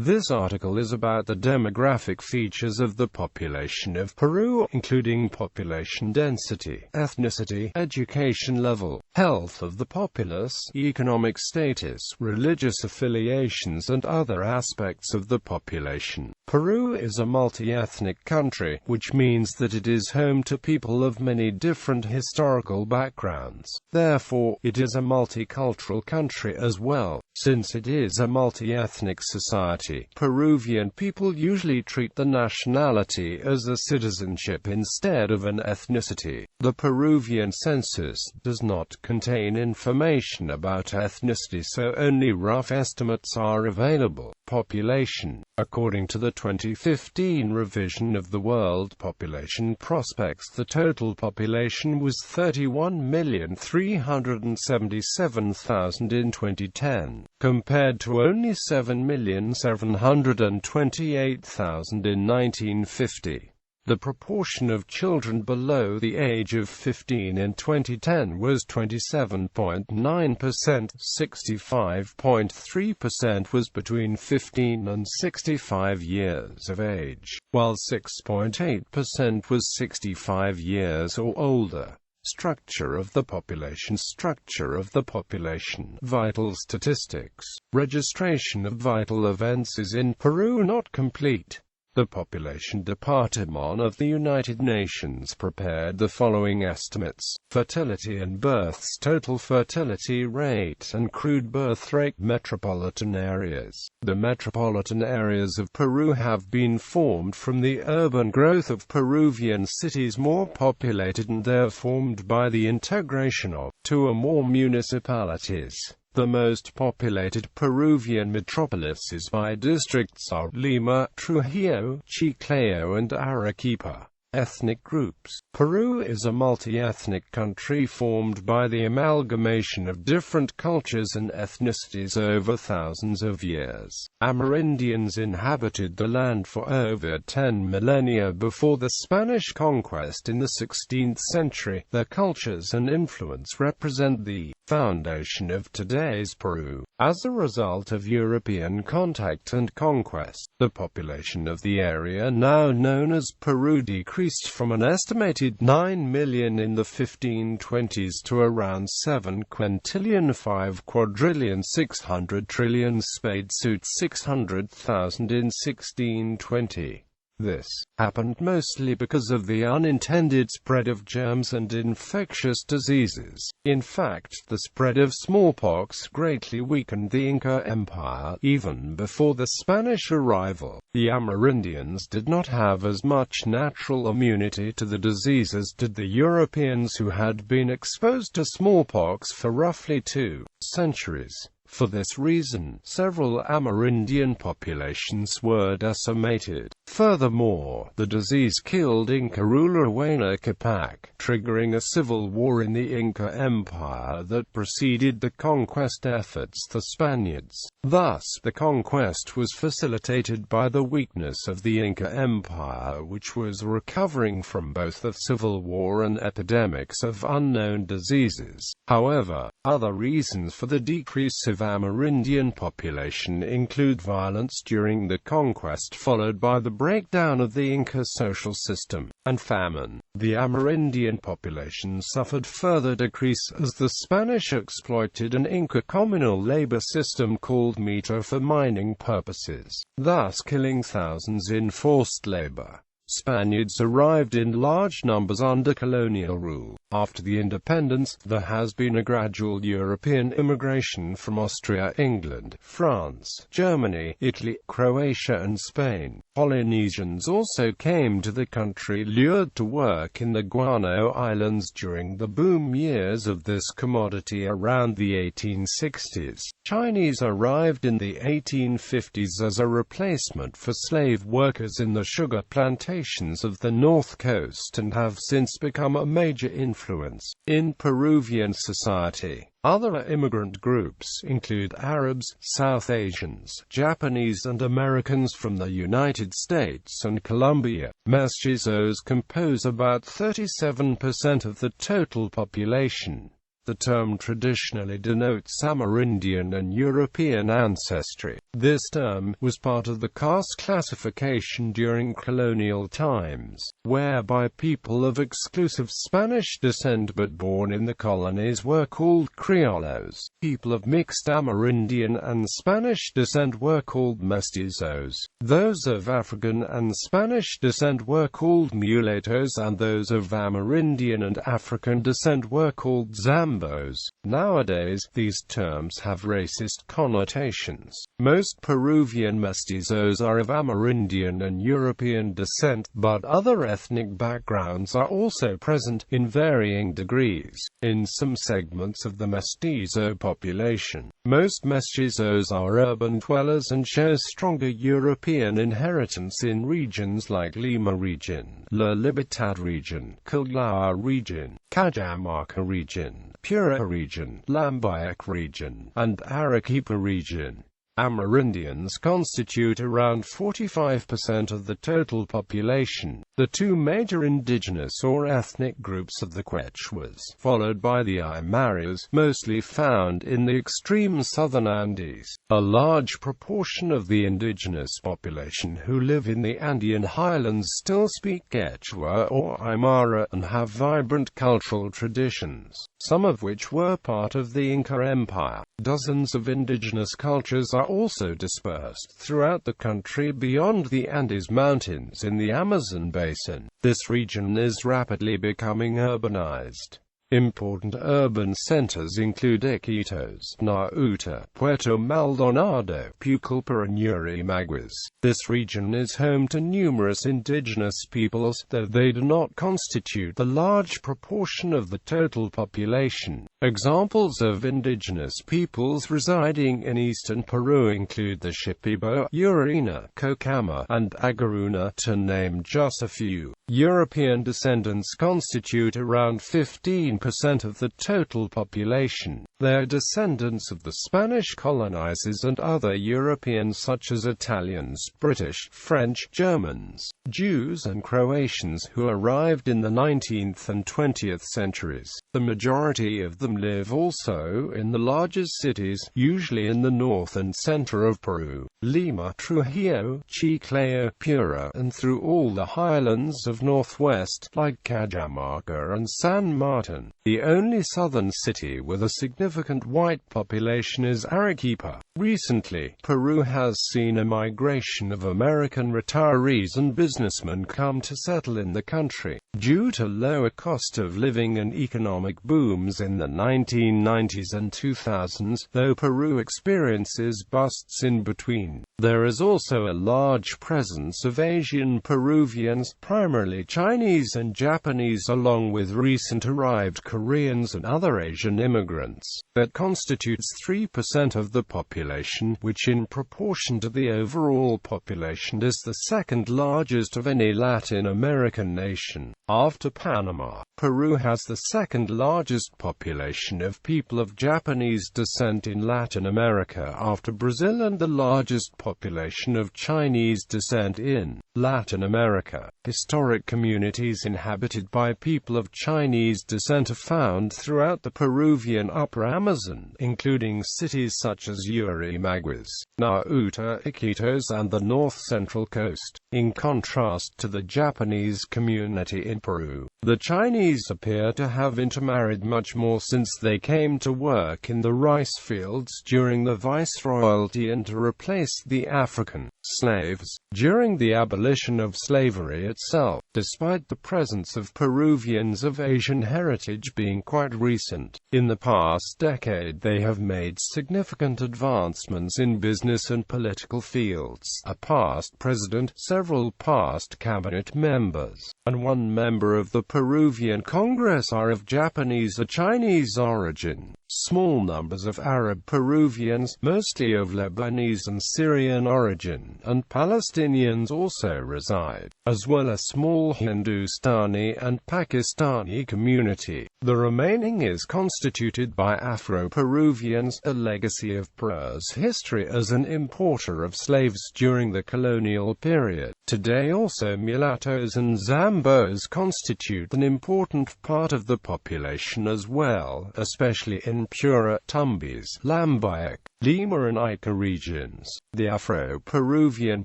This article is about the demographic features of the population of Peru, including population density, ethnicity, education level, health of the populace, economic status, religious affiliations and other aspects of the population. Peru is a multi-ethnic country, which means that it is home to people of many different historical backgrounds. Therefore, it is a multicultural country as well. Since it is a multi-ethnic society, Peruvian people usually treat the nationality as a citizenship instead of an ethnicity. The Peruvian census does not contain information about ethnicity, so only rough estimates are available. Population. According to the 2015 revision of the World Population Prospects, the total population was 31,377,000 in 2010, compared to only 7,728,000 in 1950. The proportion of children below the age of 15 in 2010 was 27.9%, 65.3% was between 15 and 65 years of age, while 6.8% was 65 years or older. Structure of the population. Structure of the population. Vital statistics. Registration of vital events is in Peru not complete. The Population Department of the United Nations prepared the following estimates: fertility and births, total fertility rate and crude birth rate. Metropolitan areas. The metropolitan areas of Peru have been formed from the urban growth of Peruvian cities more populated, and they are formed by the integration of two or more municipalities. The most populated Peruvian metropolises by districts are Lima, Trujillo, Chiclayo and Arequipa. Ethnic groups. Peru is a multi-ethnic country formed by the amalgamation of different cultures and ethnicities over thousands of years. Amerindians inhabited the land for over 10 millennia before the Spanish conquest in the 16th century. Their cultures and influence represent the foundation of today's Peru. As a result of European contact and conquest, the population of the area now known as Peru decreased from an estimated 9 million in the 1520s to around 7 quintillion 5 quadrillion 600 trillion spadesuit 600,000 in 1620. This happened mostly because of the unintended spread of germs and infectious diseases. In fact, the spread of smallpox greatly weakened the Inca Empire. Even before the Spanish arrival, the Amerindians did not have as much natural immunity to the disease as did the Europeans, who had been exposed to smallpox for roughly 2 centuries. For this reason, several Amerindian populations were decimated. Furthermore, the disease killed Inca ruler Huayna Capac, triggering a civil war in the Inca Empire that preceded the conquest efforts of the Spaniards. Thus, the conquest was facilitated by the weakness of the Inca Empire, which was recovering from both the civil war and epidemics of unknown diseases. However, other reasons for the decrease of Amerindian population include violence during the conquest followed by the breakdown of the Inca social system, and famine. The Amerindian population suffered further decrease as the Spanish exploited an Inca communal labor system called mito for mining purposes, thus killing thousands in forced labor. Spaniards arrived in large numbers under colonial rule. After the independence, there has been a gradual European immigration from Austria, England, France, Germany, Italy, Croatia and Spain. Polynesians also came to the country lured to work in the guano islands during the boom years of this commodity around the 1860s. Chinese arrived in the 1850s as a replacement for slave workers in the sugar plantations of the North Coast and have since become a major influence in Peruvian society. Other immigrant groups include Arabs, South Asians, Japanese and Americans from the United States and Colombia. Mestizos compose about 37% of the total population. The term traditionally denotes Amerindian and European ancestry. This term was part of the caste classification during colonial times, whereby people of exclusive Spanish descent but born in the colonies were called criollos. People of mixed Amerindian and Spanish descent were called mestizos. Those of African and Spanish descent were called mulatos, and those of Amerindian and African descent were called zambos. Nowadays, these terms have racist connotations. Most Peruvian mestizos are of Amerindian and European descent, but other ethnic backgrounds are also present, in varying degrees, in some segments of the mestizo population. Most mestizos are urban dwellers and show stronger European inheritance in regions like Lima region, La Libertad region, Callao region, Cajamarca region, Piura region, Lambayeque region, and Arequipa region. Amerindians constitute around 45% of the total population. The two major indigenous or ethnic groups of the Quechuas, followed by the Aymaras, mostly found in the extreme southern Andes. A large proportion of the indigenous population who live in the Andean highlands still speak Quechua or Aymara and have vibrant cultural traditions, some of which were part of the Inca Empire. Dozens of indigenous cultures are also dispersed throughout the country beyond the Andes Mountains in the Amazon basin. This region is rapidly becoming urbanized. Important urban centers include Iquitos, Nauta, Puerto Maldonado, Pucallpa and Yurimaguas. This region is home to numerous indigenous peoples, though they do not constitute the large proportion of the total population. Examples of indigenous peoples residing in eastern Peru include the Shipibo, Urina, Cocama, and Agaruna, to name just a few. European descendants constitute around 15% of the total population. They are descendants of the Spanish colonizers and other Europeans such as Italians, British, French, Germans, Jews and Croatians who arrived in the 19th and 20th centuries. The majority of them live also in the largest cities, usually in the north and center of Peru, Lima, Trujillo, Chiclayo, Piura, and through all the highlands of northwest, like Cajamarca and San Martin. The only southern city with a significant white population is Arequipa. Recently, Peru has seen a migration of American retirees and businessmen come to settle in the country. Due to lower cost of living and economic booms in the 1990s and 2000s, though Peru experiences busts in between, there is also a large presence of Asian Peruvians, primarily Chinese and Japanese, along with recent arrived Koreans and other Asian immigrants. That constitutes 3% of the population, which in proportion to the overall population is the second largest of any Latin American nation. After Panama, Peru has the second largest population of people of Japanese descent in Latin America after Brazil, and the largest population of Chinese descent in Latin America. Historic communities inhabited by people of Chinese descent are found throughout the Peruvian Upper Amazon, including cities such as Yurimaguas, Nauta, Iquitos, and the north-central coast. In contrast to the Japanese community in Peru, the Chinese appear to have intermarried much more since they came to work in the rice fields during the Viceroyalty and to replace the African slaves during the abolition of slavery itself. Despite the presence of Peruvians of Asian heritage being quite recent, in the past decade they have made significant advancements in business and political fields. A past president, several past cabinet members, and one member of the Peruvian Congress are of Japanese or Chinese origin. Small numbers of Arab Peruvians, mostly of Lebanese and Syrian origin, and Palestinians also reside, as well as small Hindustani and Pakistani community. The remaining is constituted by Afro-Peruvians, a legacy of Peru's history as an importer of slaves during the colonial period. Today also mulattoes and Zambos constitute an important part of the population as well, especially in Pura, Tumbes, Lambayeque, Lima and Ica regions. The Afro-Peruvian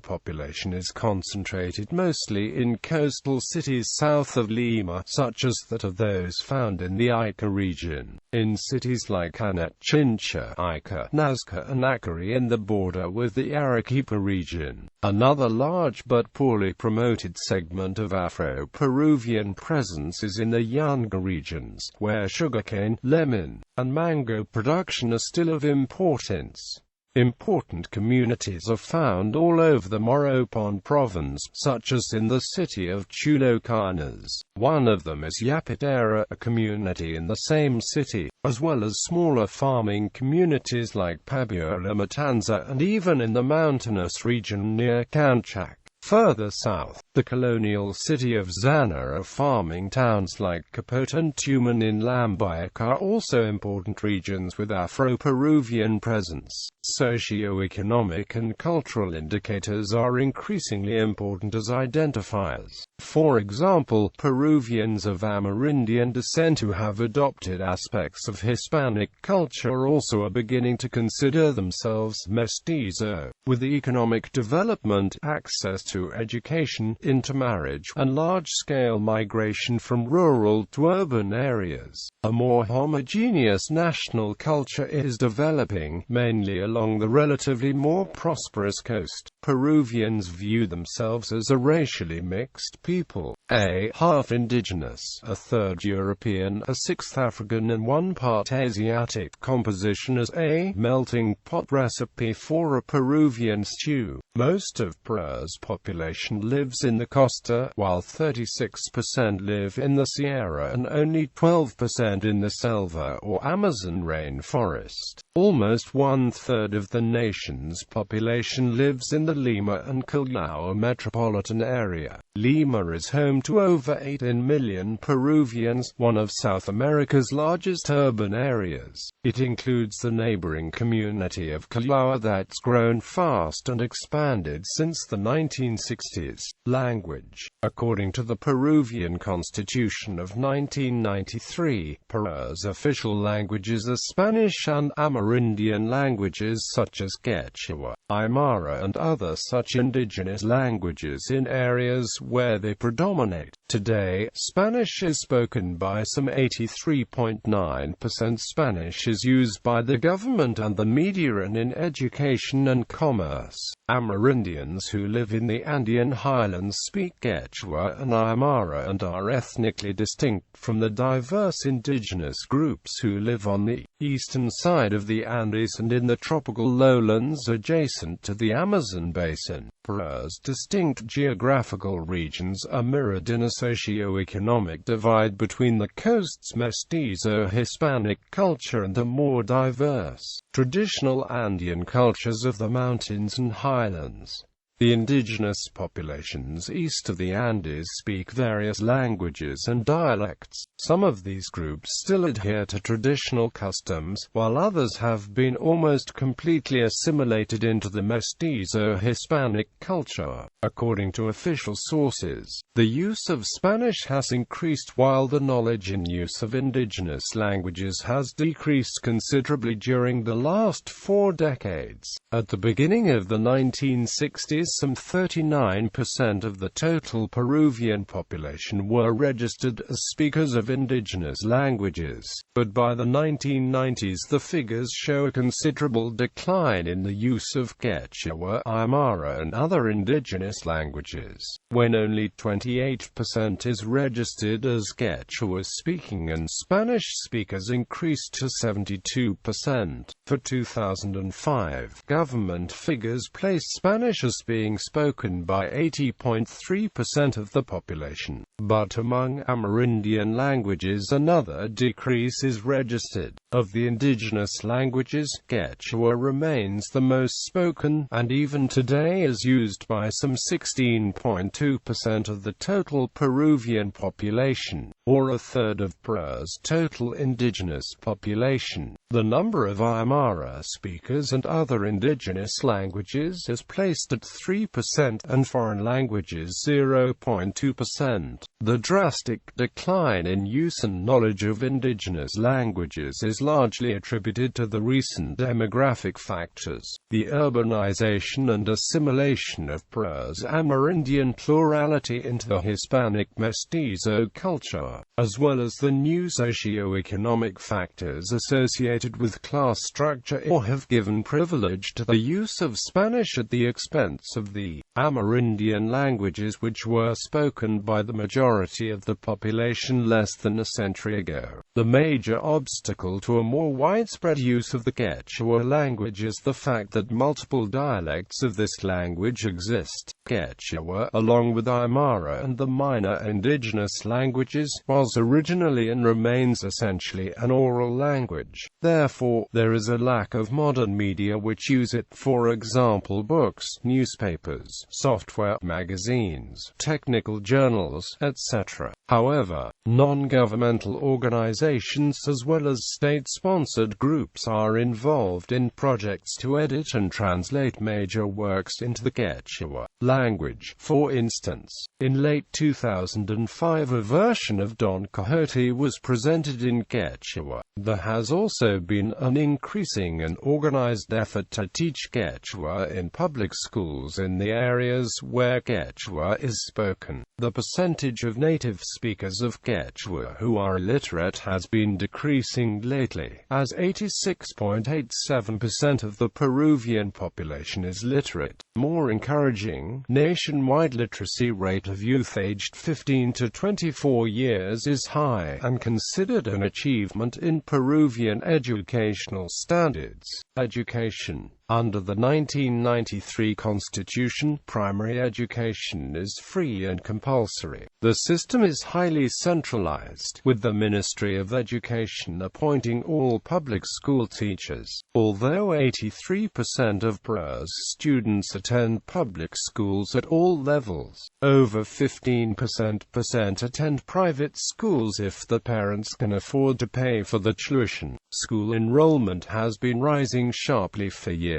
population is concentrated mostly in coastal cities south of Lima, such as that of those found in the Ica region. In cities like Chincha, Ica, Nazca and Acari in the border with the Arequipa region. Another large but poorly promoted segment of Afro-Peruvian presence is in the Yunga regions, where sugarcane, lemon, and mango production are still of importance. Important communities are found all over the Moropon province, such as in the city of Chulucanas. One of them is Yapitera, a community in the same city, as well as smaller farming communities like Pabiola Matanza and even in the mountainous region near Canchac. Further south, the colonial city of Zana and farming towns like Capote and Tuman in Lambayeque are also important regions with Afro-Peruvian presence. Socio-economic and cultural indicators are increasingly important as identifiers. For example, Peruvians of Amerindian descent who have adopted aspects of Hispanic culture also are beginning to consider themselves mestizo. With economic development, access to education, intermarriage, and large-scale migration from rural to urban areas, a more homogeneous national culture is developing, mainly along the relatively more prosperous coast. Peruvians view themselves as a racially mixed people, a half indigenous, a third European, a sixth African and one part Asiatic composition as a melting pot recipe for a Peruvian stew. Most of Peru's population lives in the costa, while 36% live in the Sierra and only 12% in the Selva or Amazon rainforest. Almost one-third of the nation's population lives in the Lima and Callao metropolitan area. Lima is home to over 18 million Peruvians, one of South America's largest urban areas. It includes the neighboring community of Callao that's grown fast and expanded since the 1960s. Language. According to the Peruvian Constitution of 1993, Peru's official languages are Spanish and Amerindian languages such as Quechua, Aymara and other such indigenous languages in areas where they predominate. Today, Spanish is spoken by some 83.9%. Spanish is used by the government and the media and in education and commerce. Amerindians who live in the Andean highlands speak Quechua and Aymara and are ethnically distinct from the diverse indigenous groups who live on the eastern side of the Andes and in the tropical lowlands adjacent to the Amazon basin. Peru's distinct geographical regions are mirrored in a socio-economic divide between the coast's mestizo Hispanic culture and the more diverse, traditional Andean cultures of the mountains and highlands. The indigenous populations east of the Andes speak various languages and dialects. Some of these groups still adhere to traditional customs, while others have been almost completely assimilated into the mestizo Hispanic culture. According to official sources, the use of Spanish has increased while the knowledge and use of indigenous languages has decreased considerably during the last 4 decades. At the beginning of the 1960s, some 39% of the total Peruvian population were registered as speakers of indigenous languages, but by the 1990s the figures show a considerable decline in the use of Quechua, Aymara and other indigenous languages, when only 28% is registered as Quechua speaking and Spanish speakers increased to 72%. For 2005, government figures place Spanish as being being spoken by 80.3% of the population. But among Amerindian languages another decrease is registered. Of the indigenous languages, Quechua remains the most spoken, and even today is used by some 16.2% of the total Peruvian population, or a third of Peru's total indigenous population. The number of Aymara speakers and other indigenous languages is placed at 3% and foreign languages 0.2%. The drastic decline in use and knowledge of indigenous languages is largely attributed to the recent demographic factors, the urbanization and assimilation of Peru's Amerindian plurality into the Hispanic mestizo culture, as well as the new socio-economic factors associated with class structure or have given privilege to the use of Spanish at the expense of the Amerindian languages which were spoken by the majority of the population less than a century ago. The major obstacle to a more widespread use of the Quechua language is the fact that multiple dialects of this language exist. Quechua, along with Aymara and the minor indigenous languages, was originally and remains essentially an oral language. Therefore, there is a lack of modern media which use it, for example books, newspapers, software, magazines, technical journals, etc. However, non-governmental organizations as well as state-sponsored groups are involved in projects to edit and translate major works into the Quechua language. For instance, in late 2005 a version of Don Quixote was presented in Quechua. There has also been an increasing and organized effort to teach Quechua in public schools in the areas where Quechua is spoken. The percentage of native speakers of Quechua who are illiterate has been decreasing lately, as 86.87% of the Peruvian population is literate. More encouraging, nationwide literacy rate of youth aged 15 to 24 years is high, and considered an achievement in Peruvian educational standards. Education. Under the 1993 Constitution, primary education is free and compulsory. The system is highly centralized, with the Ministry of Education appointing all public school teachers. Although 83% of Peru's students attend public schools at all levels, over 15% attend private schools if the parents can afford to pay for the tuition. School enrollment has been rising sharply for years,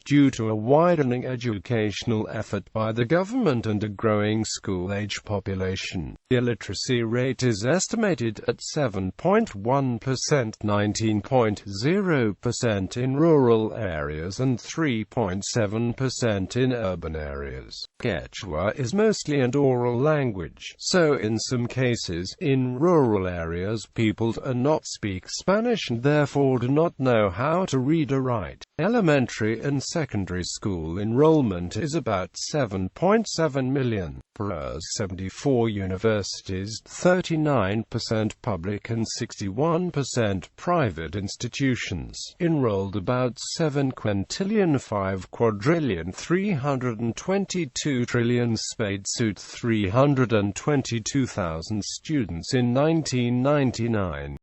due to a widening educational effort by the government and a growing school-age population. The illiteracy rate is estimated at 7.1%, 19.0% in rural areas and 3.7% in urban areas. Quechua is mostly an oral language, so in some cases, in rural areas people do not speak Spanish and therefore do not know how to read or write. Elementary and secondary school enrollment is about 7.7 million. Peru's 74 universities, 39% public and 61% private institutions, enrolled about 7,500,322,000,000 spadesuit 322,000 students in 1999.